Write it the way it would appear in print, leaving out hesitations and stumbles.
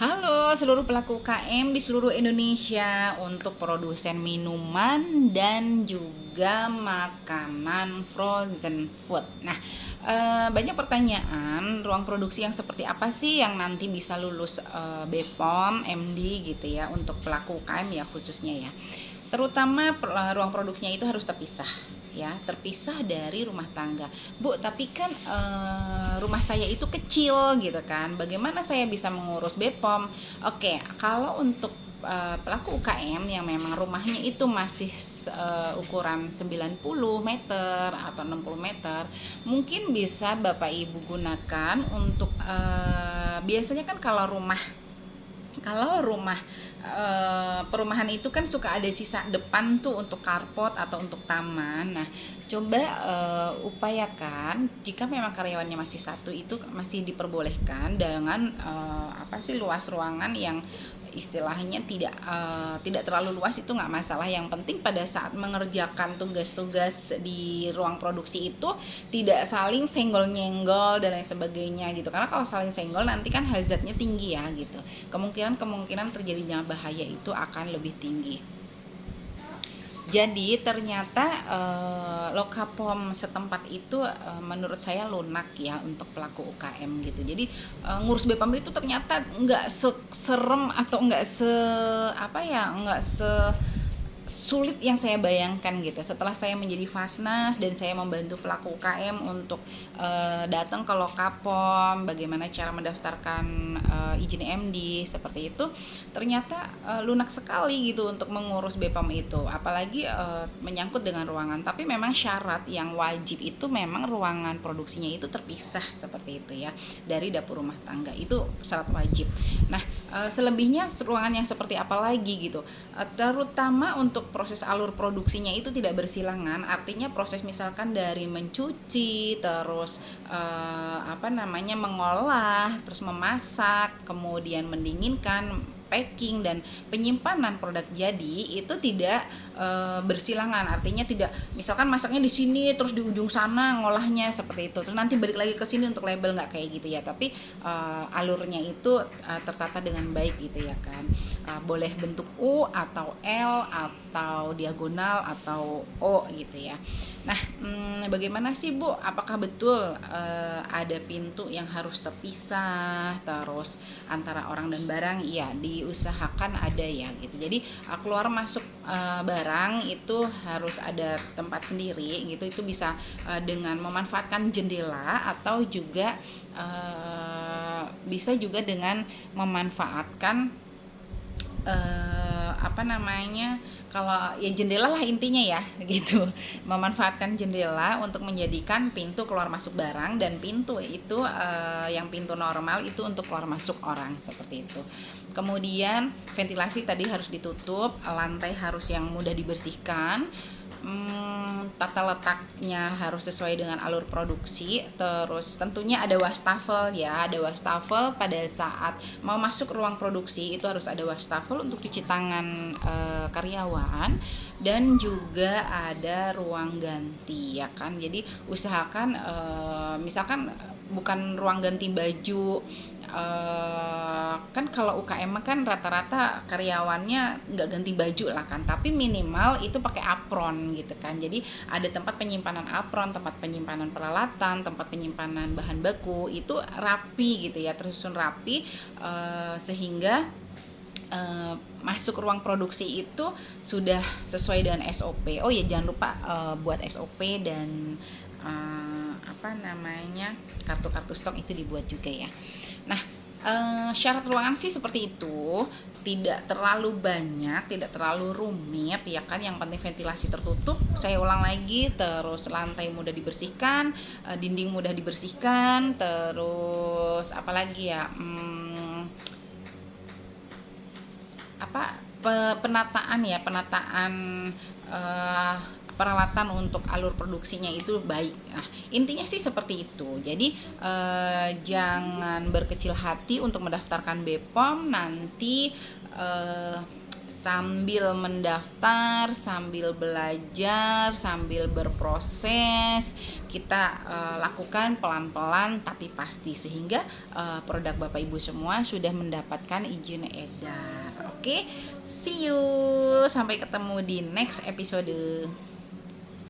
Halo seluruh pelaku UKM di seluruh Indonesia untuk produsen minuman dan juga makanan frozen food. Nah, banyak pertanyaan, ruang produksi yang seperti apa sih yang nanti bisa lulus BPOM, MD gitu ya untuk pelaku UKM ya khususnya ya. Terutama ruang produksinya itu harus terpisah ya, terpisah dari rumah tangga. Bu, tapi kan rumah saya itu kecil gitu kan. Bagaimana saya bisa mengurus BPOM? Oke, kalau untuk pelaku UKM yang memang rumahnya itu masih ukuran 90 meter atau 60 meter, mungkin bisa Bapak Ibu gunakan untuk biasanya kan kalau rumah perumahan itu kan suka ada sisa depan tuh untuk carport atau untuk taman. Nah, coba upayakan jika memang karyawannya masih satu itu masih diperbolehkan dengan luas ruangan yang istilahnya tidak terlalu luas, itu nggak masalah. Yang penting pada saat mengerjakan tugas-tugas di ruang produksi itu tidak saling senggol-nyenggol dan lain sebagainya gitu, karena kalau saling senggol nanti kan hazardnya tinggi ya gitu, kemungkinan terjadinya bahaya itu akan lebih tinggi. Jadi ternyata Lokapom setempat itu menurut saya lunak ya untuk pelaku UKM gitu. Jadi ngurus BPOM itu ternyata nggak serem atau nggak se sulit yang saya bayangkan gitu. Setelah saya menjadi Fasnas dan saya membantu pelaku UKM untuk datang ke Lokapom, bagaimana cara mendaftarkan izin MD seperti itu, ternyata lunak sekali gitu untuk mengurus BPOM itu. Apalagi menyangkut dengan ruangan. Tapi memang syarat yang wajib itu memang ruangan produksinya itu terpisah seperti itu ya dari dapur rumah tangga. Itu syarat wajib. Nah, selebihnya ruangan yang seperti apa lagi gitu. Terutama untuk proses alur produksinya itu tidak bersilangan, artinya proses misalkan dari mencuci, terus mengolah, terus memasak, kemudian mendinginkan, packing dan penyimpanan produk jadi itu tidak bersilangan. Artinya tidak misalkan masaknya di sini terus di ujung sana ngolahnya seperti itu, terus nanti balik lagi ke sini untuk label, nggak kayak gitu ya. Tapi alurnya itu tertata dengan baik gitu ya kan. Boleh bentuk U atau L atau diagonal atau O gitu ya. Nah, bagaimana sih Bu? Apakah betul ada pintu yang harus terpisah terus antara orang dan barang? Iya, diusahakan ada ya gitu. Jadi keluar masuk barang itu harus ada tempat sendiri gitu. Itu bisa dengan memanfaatkan jendela atau juga bisa juga dengan memanfaatkan kalau ya jendela lah intinya ya gitu, memanfaatkan jendela untuk menjadikan pintu keluar masuk barang, dan pintu itu yang pintu normal itu untuk keluar masuk orang seperti itu. Kemudian ventilasi tadi harus ditutup, lantai harus yang mudah dibersihkan, tata letaknya harus sesuai dengan alur produksi. Terus tentunya ada wastafel ya, ada wastafel pada saat mau masuk ruang produksi, itu harus ada wastafel untuk cuci tangan karyawan, dan juga ada ruang ganti ya kan. Jadi usahakan misalkan bukan ruang ganti baju, kan kalau UKM kan rata-rata karyawannya nggak ganti baju lah kan, tapi minimal itu pakai apron gitu kan. Jadi ada tempat penyimpanan apron, tempat penyimpanan peralatan, tempat penyimpanan bahan baku, itu rapi gitu ya, tersusun rapi sehingga masuk ruang produksi itu sudah sesuai dengan SOP. Oh ya, jangan lupa buat SOP dan kartu-kartu stok itu dibuat juga ya. Nah, syarat ruangan sih seperti itu, tidak terlalu banyak, tidak terlalu rumit ya kan. Yang penting ventilasi tertutup, saya ulang lagi, terus lantai mudah dibersihkan, dinding mudah dibersihkan, terus apalagi ya, penataan peralatan untuk alur produksinya itu baik. Nah, intinya sih seperti itu. Jadi jangan berkecil hati untuk mendaftarkan BPOM. Nanti sambil mendaftar, sambil belajar, sambil berproses, kita lakukan pelan-pelan tapi pasti, sehingga produk Bapak Ibu semua sudah mendapatkan izin edar. Oke, see you, sampai ketemu di next episode.